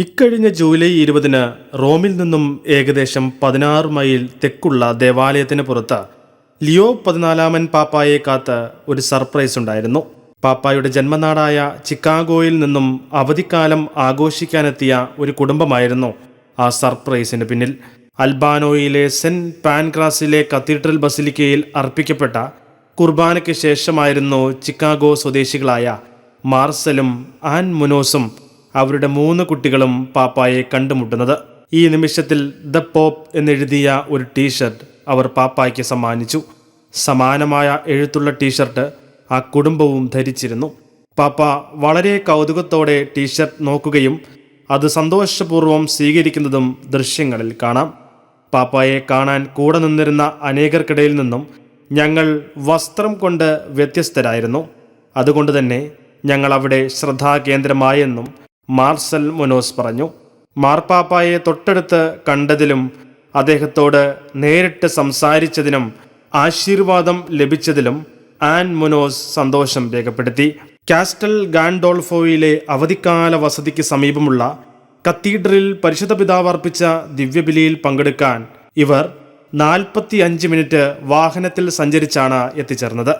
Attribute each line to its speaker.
Speaker 1: ഇക്കഴിഞ്ഞ ജൂലൈ 20-ന് റോമിൽ നിന്നും ഏകദേശം 16 മൈൽ തെക്കുള്ള ദേവാലയത്തിന് പുറത്ത് ലിയോ 14 പാപ്പായെ കാത്ത് ഒരു സർപ്രൈസ് ഉണ്ടായിരുന്നു. പാപ്പായുടെ ജന്മനാടായ ചിക്കാഗോയിൽ നിന്നും അവധിക്കാലം ആഘോഷിക്കാനെത്തിയ ഒരു കുടുംബമായിരുന്നു ആ സർപ്രൈസിന് പിന്നിൽ. അൽബാനോയിലെ സെന്റ് പാൻക്രാസിലെ കത്തീഡ്രൽ ബസിലിക്കയിൽ അർപ്പിക്കപ്പെട്ട കുർബാനയ്ക്ക് ശേഷമായിരുന്നു ചിക്കാഗോ സ്വദേശികളായ മാർസലും ആൻ മുനോസും അവരുടെ 3 കുട്ടികളും പാപ്പായെ കണ്ടുമുട്ടുന്നത്. ഈ നിമിഷത്തിൽ ദ പോപ്പ് എന്നെഴുതിയ ഒരു ടീഷർട്ട് അവർ പാപ്പായ്ക്ക് സമ്മാനിച്ചു. സമാനമായ എഴുത്തുള്ള ടീഷർട്ട് ആ കുടുംബവും ധരിച്ചിരുന്നു. പാപ്പ വളരെ കൗതുകത്തോടെ ടീഷർട്ട് നോക്കുകയും അത് സന്തോഷപൂർവ്വം സ്വീകരിക്കുന്നതും ദൃശ്യങ്ങളിൽ കാണാം. പാപ്പായെ കാണാൻ കൂടെ നിന്നിരുന്ന അനേകർക്കിടയിൽ നിന്നും ഞങ്ങൾ വസ്ത്രം കൊണ്ട് വ്യത്യസ്തരായിരുന്നു. അതുകൊണ്ട് തന്നെ ഞങ്ങൾ അവിടെ ശ്രദ്ധാകേന്ദ്രമായെന്നും മാർസൽ മുനോസ് പറഞ്ഞു. മാർപ്പാപ്പായെ തൊട്ടടുത്ത് കണ്ടതിലും അദ്ദേഹത്തോട് നേരിട്ട് സംസാരിച്ചതിനും ആശീർവാദം ലഭിച്ചതിലും ആൻ മുനോസ് സന്തോഷം രേഖപ്പെടുത്തി. കാസ്റ്റൽ ഗാൻഡോൾഫോയിലെ അവധിക്കാല വസതിക്ക് സമീപമുള്ള കത്തീഡ്രലിൽ പരിശുദ്ധ പിതാവ് അർപ്പിച്ച ദിവ്യബലിയിൽ പങ്കെടുക്കാൻ ഇവർ 45 മിനിറ്റ് വാഹനത്തിൽ സഞ്ചരിച്ചാണ് എത്തിച്ചേർന്നത്.